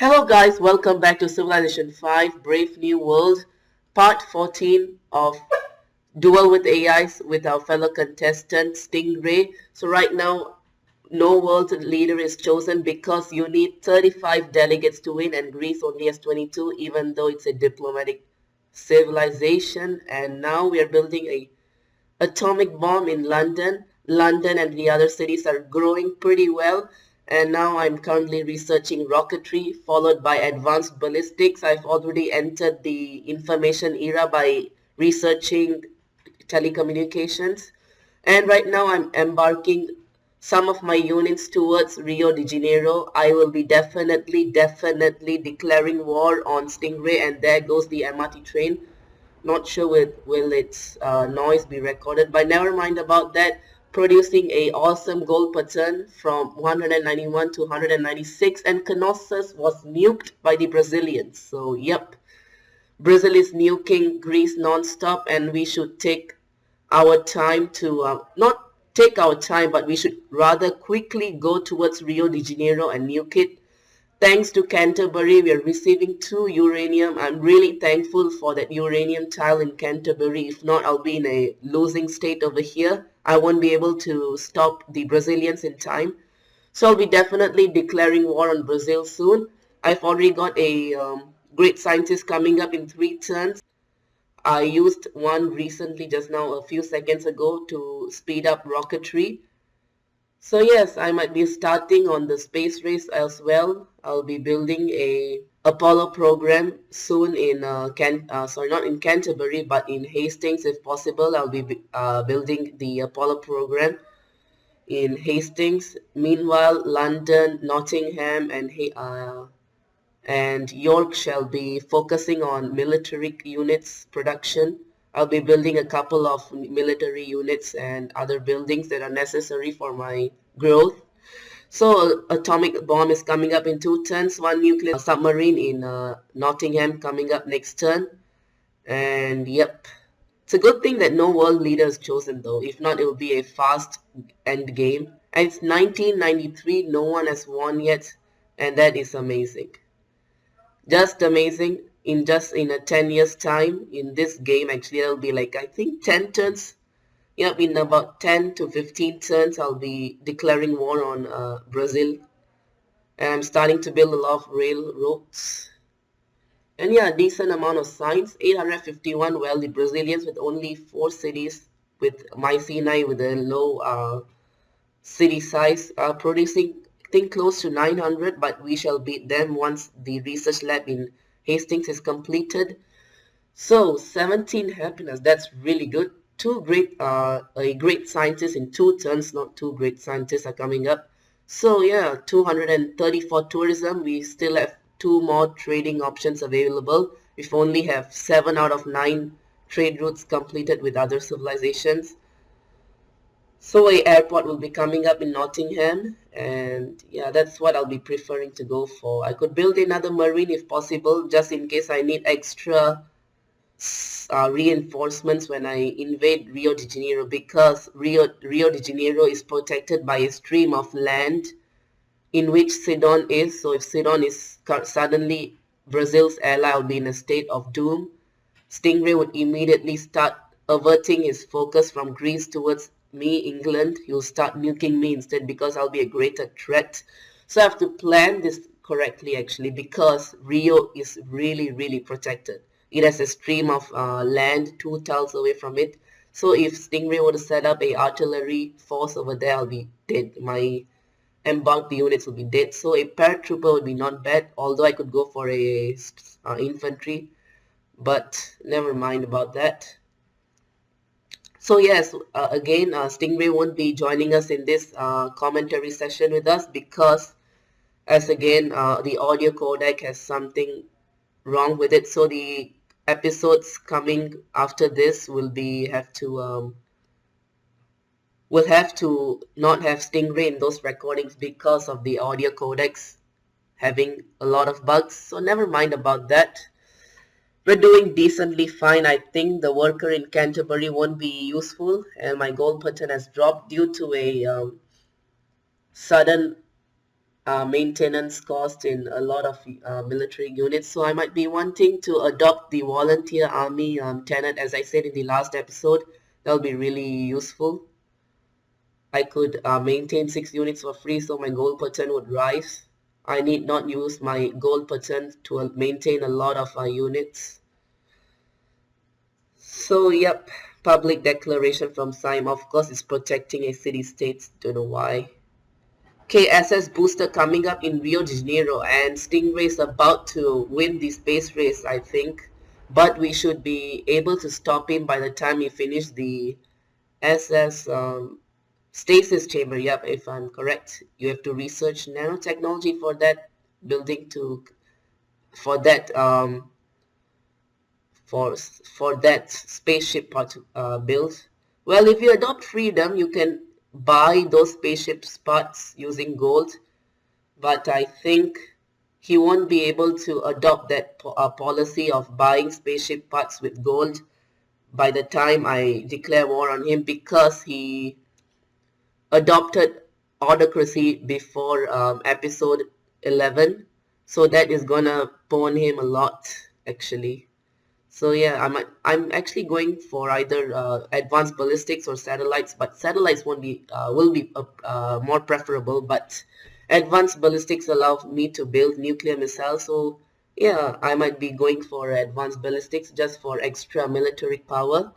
Hello guys, welcome back to Civilization 5 Brave New World, part 14 of Duel with AIs with our fellow contestant Sting Rui. So right now, no world leader is chosen because you need 35 delegates to win and Greece only has 22 even though it's a diplomatic civilization. And now we are building a atomic bomb in London. London and the other cities are growing pretty well. And now I'm currently researching rocketry, followed by advanced ballistics. I've already entered the information era by researching telecommunications. And right now I'm embarking some of my units towards Rio de Janeiro. I will be definitely declaring war on Sting Rui, and there goes the MRT train. Not sure will its noise be recorded, but never mind about that. Producing a awesome gold pattern from 191 to 196, and Knossos was nuked by the Brazilians. So yep, Brazil is nuking Greece non-stop, and we should take our time to not take our time, but we should rather quickly go towards Rio de Janeiro and nuke it. Thanks to Canterbury, we are receiving 2 uranium. I'm really thankful for that uranium tile in Canterbury. If not, I'll be in a losing state over here. I won't be able to stop the Brazilians in time. So I'll be definitely declaring war on Brazil soon. I've already got a great scientist coming up in 3 turns. I used one recently just now a few seconds ago to speed up rocketry. So yes, I might be starting on the space race as well. I'll be building a Apollo program soon in not in Canterbury, but in Hastings if possible. I'll be building the Apollo program in Hastings. Meanwhile, London, Nottingham, and York shall be focusing on military units production. I'll be building a couple of military units and other buildings that are necessary for my growth. So atomic bomb is coming up in 2 turns, 1 nuclear submarine in Nottingham coming up next turn. And yep, it's a good thing that no world leader is chosen though. If not, it will be a fast end game. And it's 1993, no one has won yet, and that is amazing. Just amazing. In a 10 years time in this game, actually that'll be like I think 10 turns. Yep, in about 10 to 15 turns I'll be declaring war on Brazil, and I'm starting to build a lot of railroads. And yeah, decent amount of signs. 851. Well, the Brazilians with only 4 cities, with Mycenae with a low city size, are producing I think close to 900, but we shall beat them once the research lab in Hastings is completed. So 17 happiness, that's really good. A great scientist in 2 turns, not 2 great scientists are coming up. So yeah, 234 tourism. We still have 2 more trading options available. We only have 7 out of 9 trade routes completed with other civilizations. So a airport will be coming up in Nottingham, and yeah, that's what I'll be preferring to go for. I could build another marine if possible, just in case I need extra reinforcements when I invade Rio de Janeiro, because Rio de Janeiro is protected by a stream of land in which Sidon is. So if Sidon is suddenly Brazil's ally, I'll be in a state of doom. Sting Rui would immediately start averting his focus from Greece towards me, England. He'll start nuking me instead because I'll be a greater threat. So I have to plan this correctly actually, because Rio is really protected. It has a stream of land 2 tiles away from it. So if Sting Rui were to set up a artillery force over there, I'll be dead. My embarked units will be dead. So a paratrooper would be not bad, although I could go for a infantry, but never mind about that. So yes, again, Sting Rui won't be joining us in this commentary session with us because, as again, the audio codec has something wrong with it. So the episodes coming after this will have to not have Sting Rui in those recordings because of the audio codecs having a lot of bugs. So never mind about that. We're doing decently fine. I think the worker in Canterbury won't be useful, and my gold pattern has dropped due to a sudden maintenance cost in a lot of military units. So I might be wanting to adopt the volunteer army tenet, as I said in the last episode. That'll be really useful. I could maintain 6 units for free, so my gold per turn would rise. I need not use my gold per turn to maintain a lot of units. So yep, public declaration from Sime. Of course, it's protecting a city-state. Don't know why. SS booster coming up in Rio de Janeiro, and Stingray is about to win the space race, I think. But we should be able to stop him by the time he finishes the SS Stasis Chamber. Yep, if I'm correct. You have to research nanotechnology for that building for that for that spaceship part build. Well, if you adopt freedom, you can buy those spaceship parts using gold, but I think he won't be able to adopt that policy of buying spaceship parts with gold by the time I declare war on him, because he adopted autocracy before episode 11, so that is gonna pawn him a lot actually. So yeah, I'm actually going for either advanced ballistics or satellites, but satellites won't be will be more preferable. But advanced ballistics allow me to build nuclear missiles. So yeah, I might be going for advanced ballistics just for extra military power.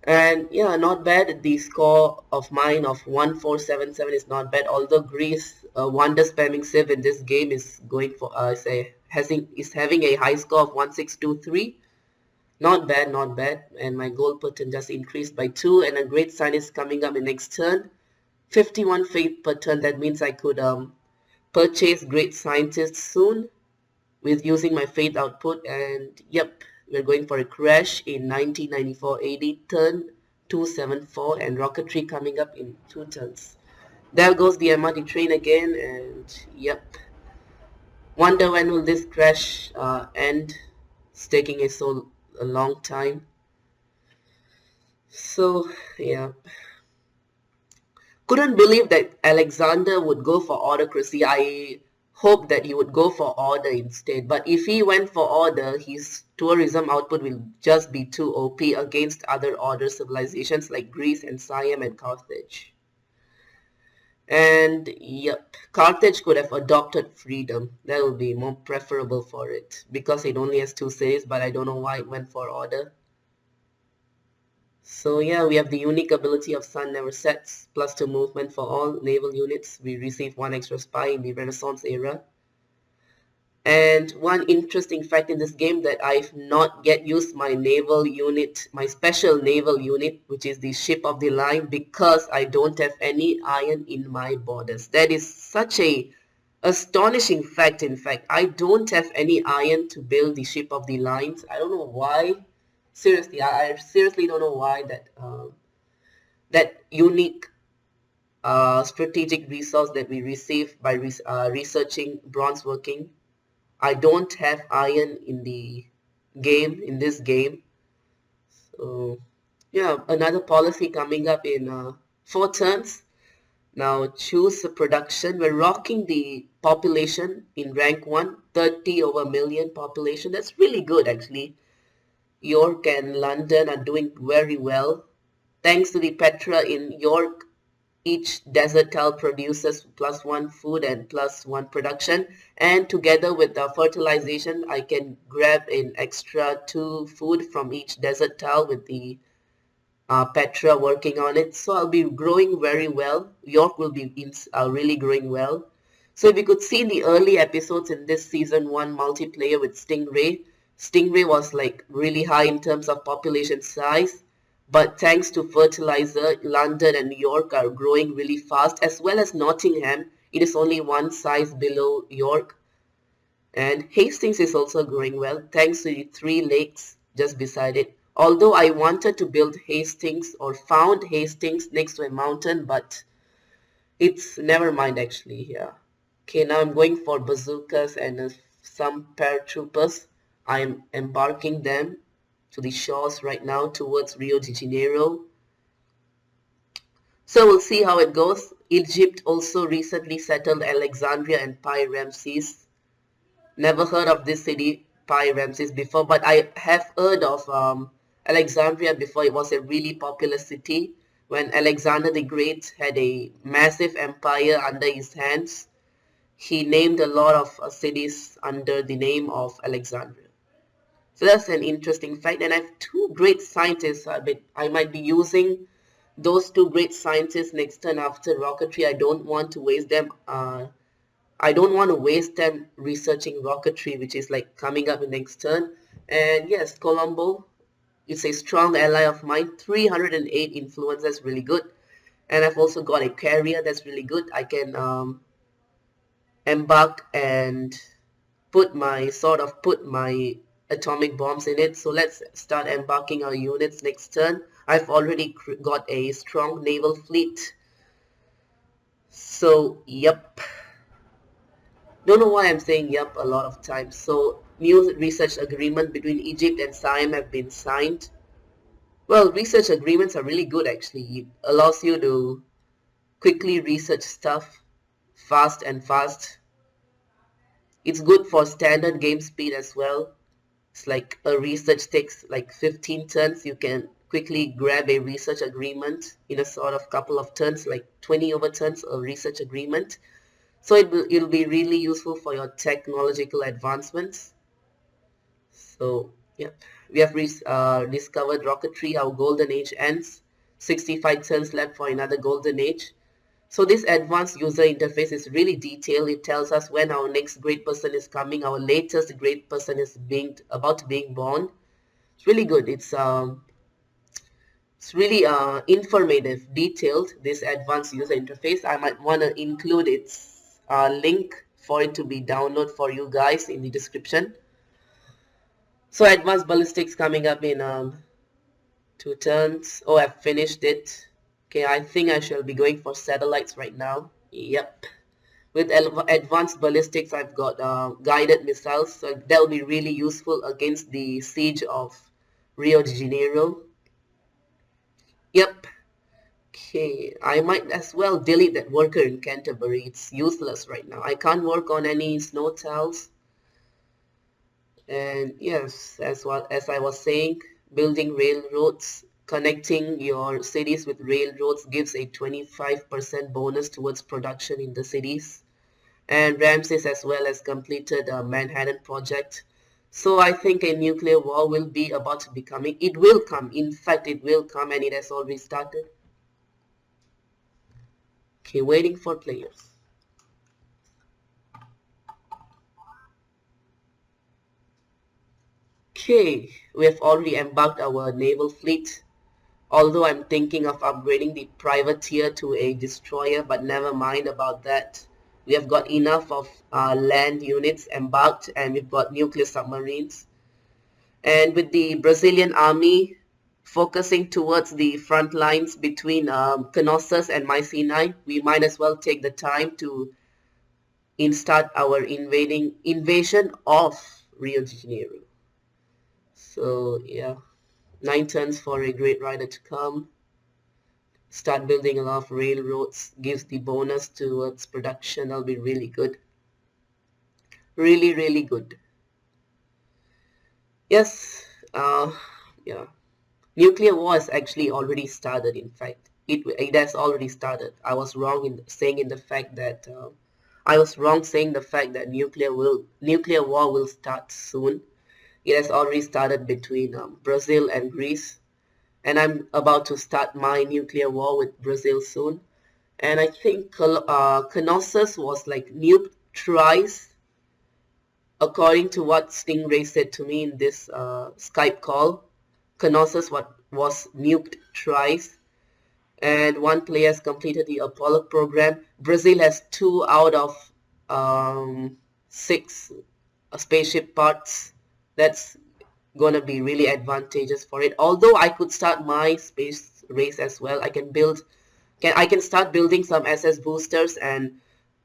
And yeah, not bad. The score of mine of 1477 is not bad. Although Greece wonder spamming civ in this game is going for is having a high score of 1623. Not bad, not bad. And my gold per turn just increased by 2. And a great sign is coming up in next turn. 51 faith per turn. That means I could purchase great scientists soon with using my faith output. And yep, we're going for a crash in 1994 AD turn 274, and rocketry coming up in 2 turns. There goes the MRT train again. And yep, wonder when will this crash end. It's taking a long time. So yeah, couldn't believe that Alexander would go for autocracy. I hoped that he would go for order instead, but if he went for order, his tourism output will just be too OP against other order civilizations like Greece and Siam and Carthage. And yep, Carthage could have adopted freedom. That would be more preferable for it, because it only has 2 cities, but I don't know why it went for order. So yeah, we have the unique ability of Sun Never Sets, +2 movement for all naval units. We receive 1 extra spy in the Renaissance era. And one interesting fact in this game that I've not yet used my naval unit, my special naval unit, which is the ship of the line, because I don't have any iron in my borders. That is such a astonishing fact. In fact, I don't have any iron to build the ship of the lines. I don't know why. Seriously, I seriously don't know why that unique strategic resource that we receive by researching bronze working. I don't have iron in this game. So yeah, another policy coming up in 4 turns. Now choose a production. We're rocking the population in rank 1, 30 over million population. That's really good actually. York and London are doing very well. Thanks to the Petra in York, each desert tile produces +1 food and +1 production. And together with the fertilization, I can grab an extra 2 food from each desert tile with the Petra working on it. So I'll be growing very well. York will be really growing well. So if you could see in the early episodes in this season 1 multiplayer with Stingray, Stingray was like really high in terms of population size, but thanks to fertilizer, London and New York are growing really fast, as well as Nottingham. It is only 1 size below York. And Hastings is also growing well, thanks to the 3 lakes just beside it. Although I wanted to build Hastings or found Hastings next to a mountain, but it's never mind actually here. Okay, now I'm going for bazookas and some paratroopers. I'm embarking them to the shores right now towards Rio de Janeiro. So we'll see how it goes. Egypt also recently settled Alexandria and Pi Ramses. Never heard of this city, Pi Ramses, before, but I have heard of Alexandria before. It was a really popular city when Alexander the Great had a massive empire under his hands. He named a lot of cities under the name of Alexandria. So that's an interesting fact. And I have two great scientists. I might be using those two great scientists next turn after rocketry. I don't want to waste them. I don't want to waste time researching rocketry, which is like coming up in next turn. And yes, Colombo is a strong ally of mine. 308 influence, that's really good. And I've also got a carrier that's really good. I can embark and put my atomic bombs in it. So let's start embarking our units next turn. I've already got a strong naval fleet. So, yep. Don't know why I'm saying yep a lot of times. So, new research agreement between Egypt and Siam have been signed. Well, research agreements are really good actually. It allows you to quickly research stuff fast and fast. It's good for standard game speed as well. It's like a research takes like 15 turns. You can quickly grab a research agreement in a sort of couple of turns, like 20 over turns of research agreement. So it'll be really useful for your technological advancements. So yeah, we have discovered rocketry. Our golden age ends. 65 turns left for another golden age. So this advanced user interface is really detailed. It tells us when our next great person is coming. Our latest great person is about to being born. It's really good. It's really informative, detailed. This advanced user interface. I might want to include its link for it to be downloaded for you guys in the description. So advanced ballistics coming up in 2 turns. Oh, I've finished it. Okay, I think I shall be going for satellites right now. Yep. With advanced ballistics, I've got guided missiles, so that'll be really useful against the siege of Rio de Janeiro. Yep. Okay, I might as well delete that worker in Canterbury. It's useless right now. I can't work on any snow tiles. And yes, as I was saying, building railroads, connecting your cities with railroads gives a 25% bonus towards production in the cities. And Ramses as well has completed a Manhattan project. So I think a nuclear war will be about to be coming. It will come. In fact, it will come, and it has already started. Okay, waiting for players. Okay, we have already embarked our naval fleet. Although I'm thinking of upgrading the privateer to a destroyer, but never mind about that. We have got enough of land units embarked, and we've got nuclear submarines. And with the Brazilian army focusing towards the front lines between Canossas and Mycenae, we might as well take the time to start our invasion of Rio de Janeiro. So yeah, 9 turns for a great rider to come. Start building a lot of railroads, gives the bonus towards production. That'll be really good. Really, really good. Yes, yeah. Nuclear war has actually already started, in fact. It has already started. I was wrong in saying the fact that nuclear war will start soon. It has already started between Brazil and Greece, and I'm about to start my nuclear war with Brazil soon. And I think Knossos was like nuked twice, according to what Sting Rui said to me in this Skype call. Knossos was nuked twice, and one player has completed the Apollo program. Brazil has 2 out of 6 spaceship parts. That's gonna be really advantageous for it. Although I could start my space race as well. I can start building some SS boosters and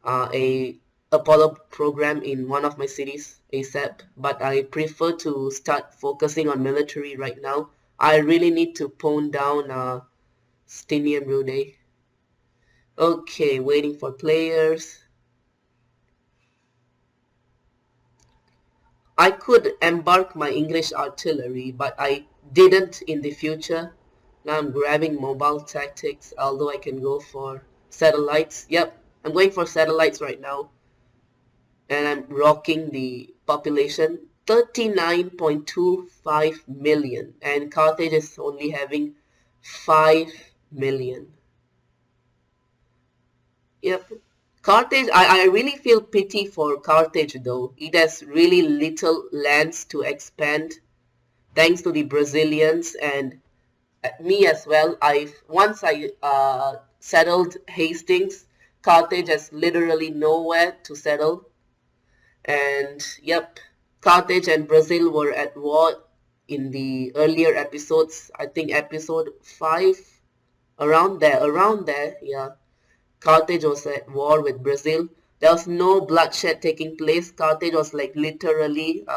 a Apollo program in one of my cities ASAP, but I prefer to start focusing on military right now. I really need to pone down Sting Rui. Okay, waiting for players. I could embark my English artillery, but I didn't in the future. Now I'm grabbing mobile tactics, although I can go for satellites. Yep, I'm going for satellites right now. And I'm rocking the population 39.25 million. And Carthage is only having 5 million. Yep. Carthage, I really feel pity for Carthage though. It has really little lands to expand thanks to the Brazilians and me as well. Once I settled Hastings, Carthage has literally nowhere to settle. And yep, Carthage and Brazil were at war in the earlier episodes. I think episode 5, around there, yeah. Carthage was at war with Brazil. There was no bloodshed taking place. Carthage was like literally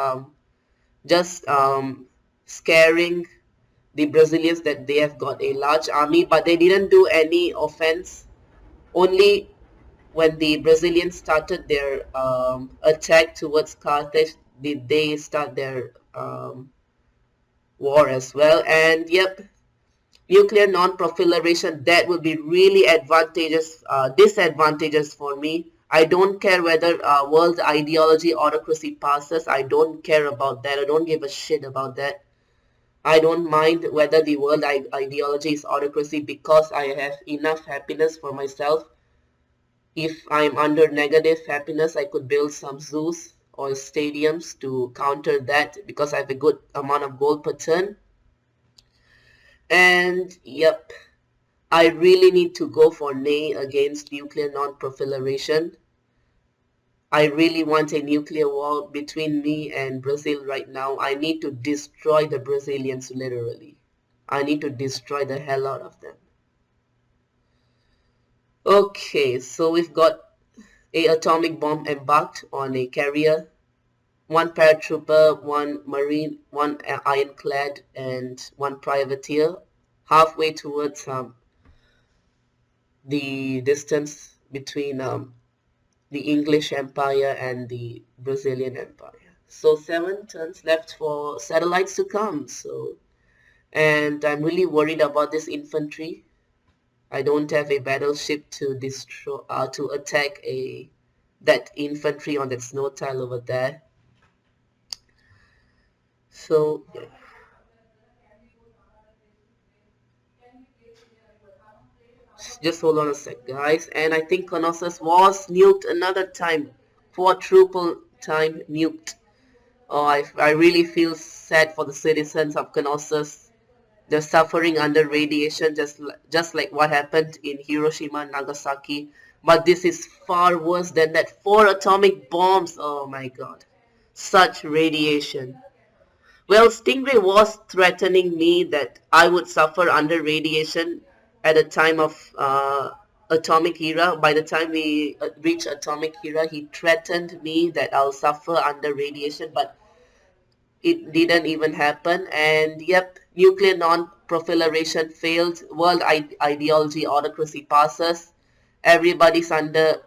just scaring the Brazilians that they have got a large army, but they didn't do any offense. Only when the Brazilians started their attack towards Carthage did they start their war as well. And yep, nuclear non-proliferation, that would be really disadvantageous for me. I don't care whether world ideology autocracy passes. I don't care about that. I don't give a shit about that. I don't mind whether the world ideology is autocracy because I have enough happiness for myself. If I'm under negative happiness, I could build some zoos or stadiums to counter that because I have a good amount of gold per turn. And yep, I really need to go for nay against nuclear non-proliferation. I really want a nuclear war between me and Brazil right now. I need to destroy the Brazilians literally. I need to destroy the hell out of them. Okay, so we've got a atomic bomb embarked on a carrier, one paratrooper, one marine, one ironclad, and one privateer, halfway towards the distance between the English Empire and the Brazilian Empire. So 7 turns left for satellites to come. And I'm really worried about this infantry. I don't have a battleship to attack that infantry on that snow tile over there. So just hold on a sec, guys. And I think Colossus was nuked another time, quadruple time nuked. Oh, I really feel sad for the citizens of Colossus. They're suffering under radiation, just like what happened in Hiroshima and Nagasaki. But this is far worse than that. 4 atomic bombs. Oh my god. Such radiation. Well, Stingray was threatening me that I would suffer under radiation at a time of atomic era. By the time we reach atomic era, he threatened me that I'll suffer under radiation, but it didn't even happen. And yep, nuclear non-proliferation failed. World ideology autocracy passes. Everybody's under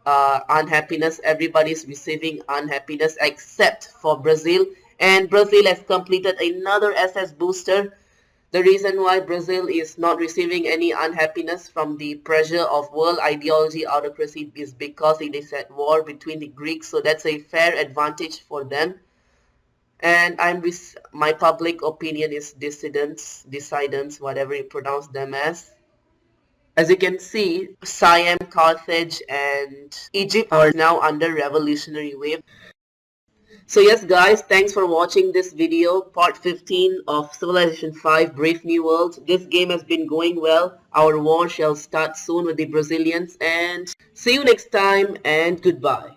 unhappiness. Everybody's receiving unhappiness except for Brazil. And Brazil has completed another SS booster. The reason why Brazil is not receiving any unhappiness from the pressure of world ideology autocracy is because it is at war between the Greeks. So that's a fair advantage for them. And my public opinion is dissidents, whatever you pronounce them as. As you can see, Siam, Carthage, and Egypt are now under revolutionary wave. So yes guys, thanks for watching this video, part 15 of Civilization 5 Brave New World. This game has been going well. Our war shall start soon with the Brazilians, and see you next time and goodbye.